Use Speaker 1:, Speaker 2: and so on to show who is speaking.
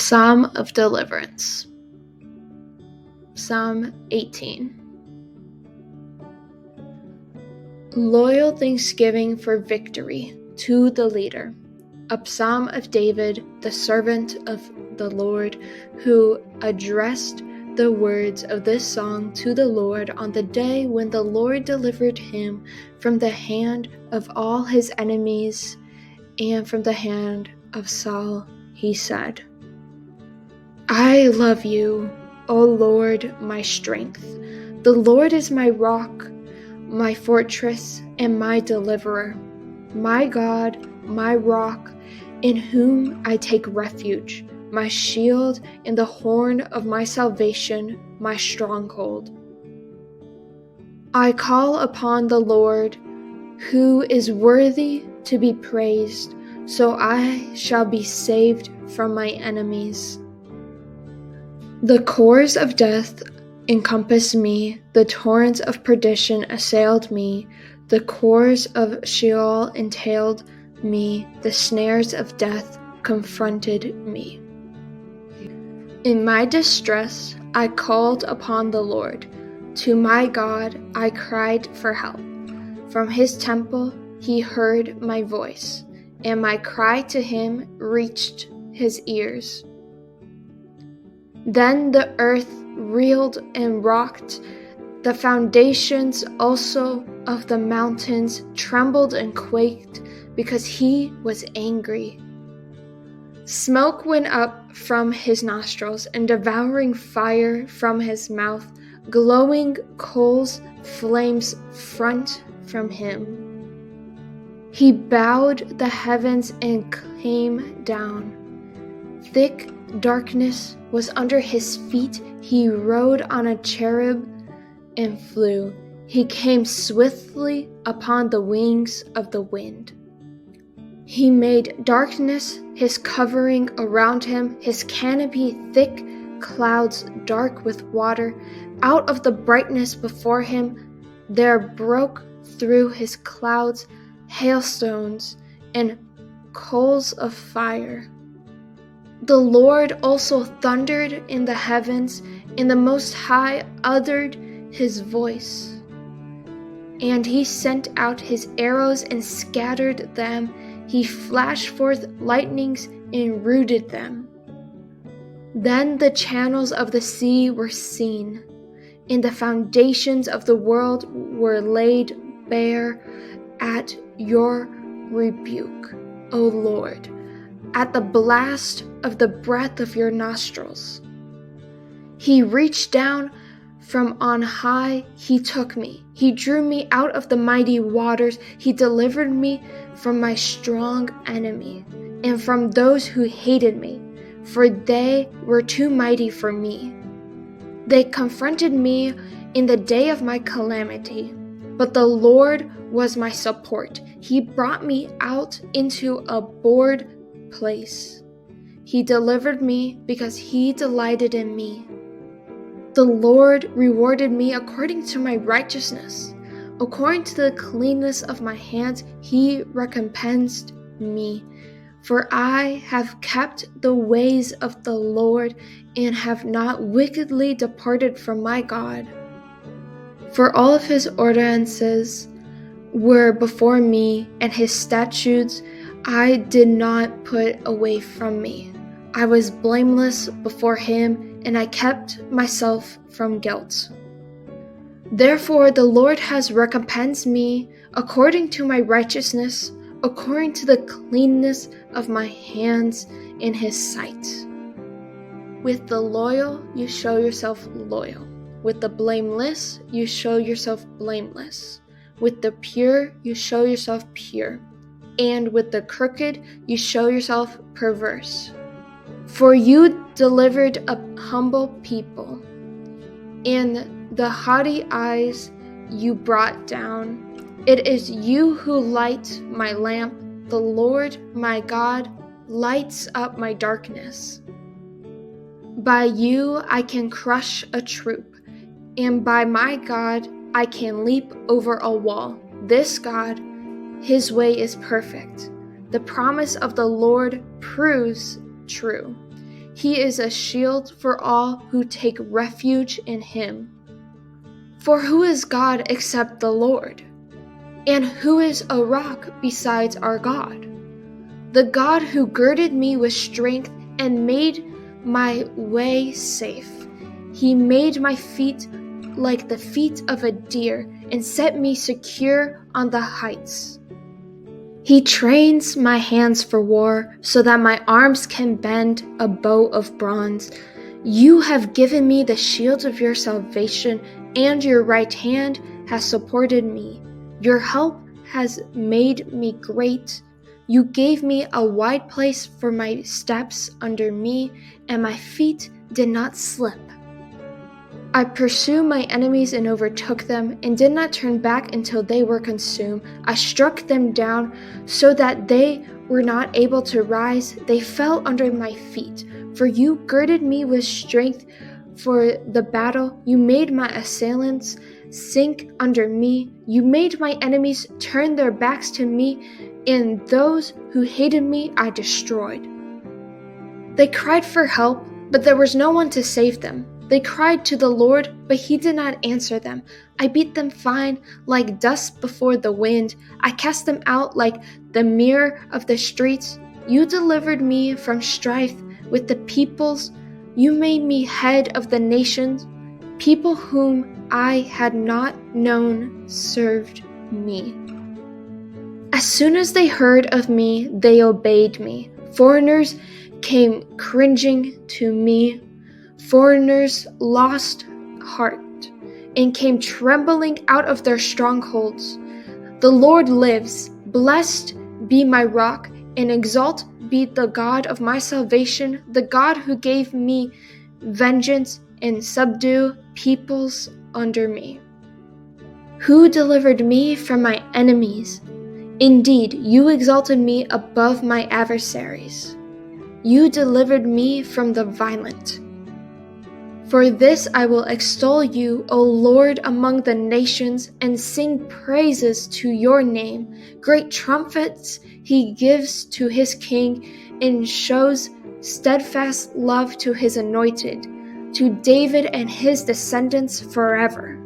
Speaker 1: Psalm of Deliverance. Psalm 18. Loyal thanksgiving for victory to the leader. A psalm of David, the servant of the Lord, who addressed the words of this song to the Lord on the day when the Lord delivered him from the hand of all his enemies and from the hand of Saul. He said, I love you, O Lord, my strength. The Lord is my rock, my fortress, and my deliverer, my God, my rock, in whom I take refuge, my shield and the horn of my salvation, my stronghold. I call upon the Lord, who is worthy to be praised, so I shall be saved from my enemies. The cords of death encompassed me, the torrents of perdition assailed me, the cords of Sheol entailed me, the snares of death confronted me. In my distress, I called upon the Lord. To my God, I cried for help. From his temple, he heard my voice, and my cry to him reached his ears. Then the earth reeled and rocked. The foundations also of the mountains trembled and quaked because he was angry. Smoke went up from his nostrils and devouring fire from his mouth. Glowing coals, flames front from him. He bowed the heavens and came down. Thick darkness was under his feet. He rode on a cherub and flew. He came swiftly upon the wings of the wind. He made darkness his covering around him, his canopy thick clouds dark with water. Out of the brightness before him there broke through his clouds hailstones and coals of fire. The Lord also thundered in the heavens, and the Most High uttered his voice. And he sent out his arrows and scattered them. He flashed forth lightnings and rooted them. Then the channels of the sea were seen, and the foundations of the world were laid bare at your rebuke, O Lord, at the blast of the breath of your nostrils. He reached down from on high, he took me. He drew me out of the mighty waters. He delivered me from my strong enemy and from those who hated me, for they were too mighty for me. They confronted me in the day of my calamity, but the Lord was my support. He brought me out into a broad place. He delivered me because he delighted in me. The Lord rewarded me according to my righteousness. According to the cleanness of my hands, he recompensed me. For I have kept the ways of the Lord and have not wickedly departed from my God. For all of his ordinances were before me, and his statutes I did not put away from me. I was blameless before him, and I kept myself from guilt. Therefore the Lord has recompensed me according to my righteousness, according to the cleanness of my hands in his sight. With the loyal you show yourself loyal. With the blameless you show yourself blameless. With the pure you show yourself pure. And with the crooked you show yourself perverse. For you delivered a humble people, and the haughty eyes you brought down. It is you who light my lamp. The Lord my God lights up my darkness. By you I can crush a troop, and by my God I can leap over a wall. This God, his way is perfect. The promise of the Lord proves true. He is a shield for all who take refuge in him. For who is God except the Lord? And who is a rock besides our God? The God who girded me with strength and made my way safe. He made my feet like the feet of a deer and set me secure on the heights. He trains my hands for war so that my arms can bend a bow of bronze. You have given me the shield of your salvation, and your right hand has supported me. Your help has made me great. You gave me a wide place for my steps under me, and my feet did not slip. I pursued my enemies and overtook them, and did not turn back until they were consumed. I struck them down so that they were not able to rise. They fell under my feet. For you girded me with strength for the battle. You made my assailants sink under me. You made my enemies turn their backs to me, and those who hated me I destroyed. They cried for help, but there was no one to save them. They cried to the Lord, but he did not answer them. I beat them fine like dust before the wind. I cast them out like the mirror of the streets. You delivered me from strife with the peoples. You made me head of the nations. People whom I had not known served me. As soon as they heard of me, they obeyed me. Foreigners came cringing to me. Foreigners lost heart and came trembling out of their strongholds. The Lord lives. Blessed be my rock, and exalt be the God of my salvation, the God who gave me vengeance and subdue peoples under me, who delivered me from my enemies. Indeed, you exalted me above my adversaries. You delivered me from the violent. For this I will extol you, O Lord, among the nations, and sing praises to your name. Great trumpets he gives to his king, and shows steadfast love to his anointed, to David and his descendants forever.